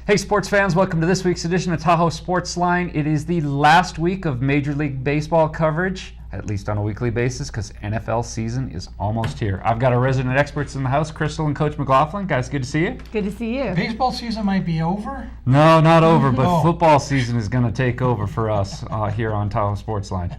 Hey sports fans, welcome to this week's edition of Tahoe Sportsline. It is the last week of Major League Baseball coverage, at least on a weekly basis, because NFL season is almost here. I've got our resident experts in the house, Crystal and Coach McLaughlin. Guys, good to see you. Good to see you. Baseball season might be over? No, not over, but football season is going to take over for us here on Tahoe Sportsline.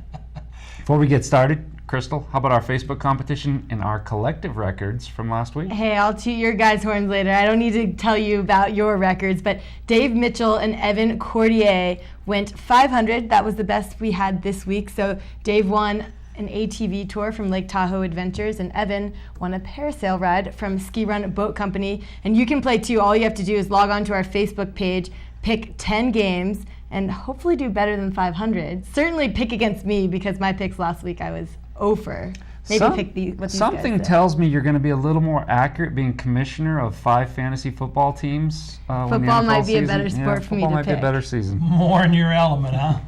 Before we get started, Crystal, how about our Facebook competition and our collective records from last week? Hey, I'll toot your guys' horns later. I don't need to tell you about your records, but Dave Mitchell and Evan Cordier went 500. That was the best we had this week. So Dave won an ATV tour from Lake Tahoe Adventures, and Evan won a parasail ride from Ski Run Boat Company. And you can play too. All you have to do is log on to our Facebook page, pick 10 games, and hopefully do better than 500. Certainly pick against me, because my picks last week I was over. Maybe pick what these something guys tells me you're going to be a little more accurate being commissioner of 5 fantasy football teams. Football might be a better sport for me to pick. Football might be a better season. More in your element, huh?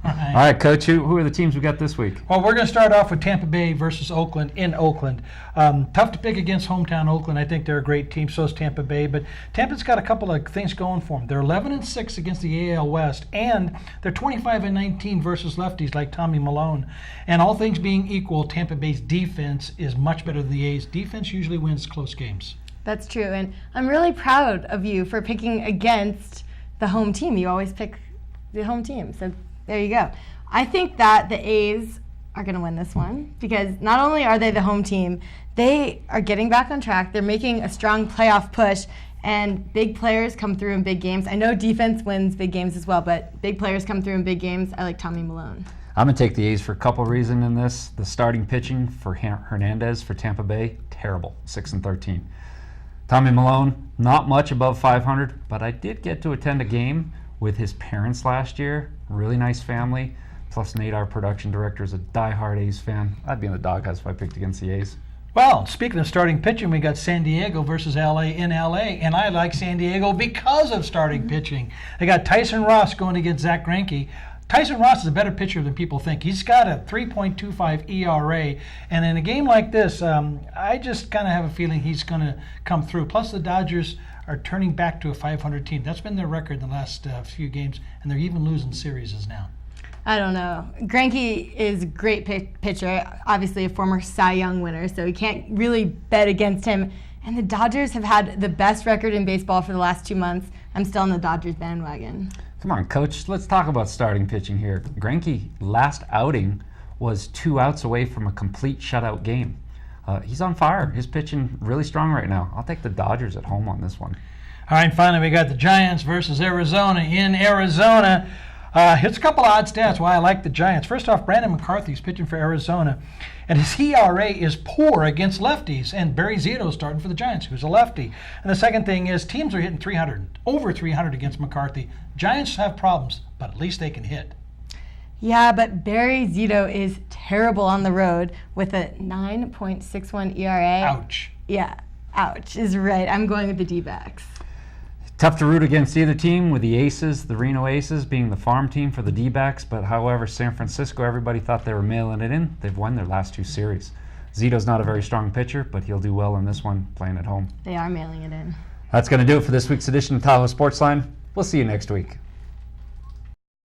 All right, Coach, who are the teams we got this week? Well, we're going to start off with Tampa Bay versus Oakland in Oakland. Tough to pick against hometown Oakland. I think they're a great team. So is Tampa Bay. But Tampa's got a couple of things going for them. They're 11-6 against the AL West, and they're 25-19 versus lefties like Tommy Milone. And all things being equal, Tampa Bay's defense is much better than the A's. Defense usually wins close games. That's true, and I'm really proud of you for picking against the home team. You always pick the home team, so there you go. I think that the A's are going to win this one, because not only are they the home team, they are getting back on track. They're making a strong playoff push, and big players come through in big games. I know defense wins big games as well, but big players come through in big games. I like Tommy Milone. I'm going to take the A's for a couple reasons in this. The starting pitching for Hernandez for Tampa Bay, terrible, 6-13. Tommy Milone, not much above 500, but I did get to attend a game with his parents last year. Really nice family. Plus Nate, our production director, is a diehard A's fan. I'd be in the doghouse if I picked against the A's. Well, speaking of starting pitching, we got San Diego versus LA in LA, and I like San Diego because of starting pitching. They got Tyson Ross going against Zach Greinke. Tyson Ross is a better pitcher than people think. He's got a 3.25 ERA, and in a game like this, I just kind of have a feeling he's going to come through. Plus, the Dodgers are turning back to a 500 team. That's been their record in the last few games, and they're even losing series now. I don't know. Greinke is a great pitcher, obviously a former Cy Young winner, so you can't really bet against him. And the Dodgers have had the best record in baseball for the last 2 months. I'm still on the Dodgers bandwagon. Come on, Coach. Let's talk about starting pitching here. Greinke, last outing, was 2 outs away from a complete shutout game. He's on fire. His pitching really strong right now. I'll take the Dodgers at home on this one. All right, finally we got the Giants versus Arizona in Arizona. Here's a couple of odd stats why I like the Giants. First off, Brandon McCarthy's pitching for Arizona, and his ERA is poor against lefties, and Barry Zito's starting for the Giants, who's a lefty. And the second thing is teams are hitting 300, over 300 against McCarthy. Giants have problems, but at least they can hit. Yeah, but Barry Zito is terrible on the road with a 9.61 ERA. Ouch. Yeah, ouch is right. I'm going with the D-backs. Tough to root against either team, with the Aces, the Reno Aces, being the farm team for the D-backs. But however, San Francisco, everybody thought they were mailing it in. They've won their last 2 series. Zito's not a very strong pitcher, but he'll do well in this one playing at home. They are mailing it in. That's going to do it for this week's edition of Tahoe Sportsline. We'll see you next week.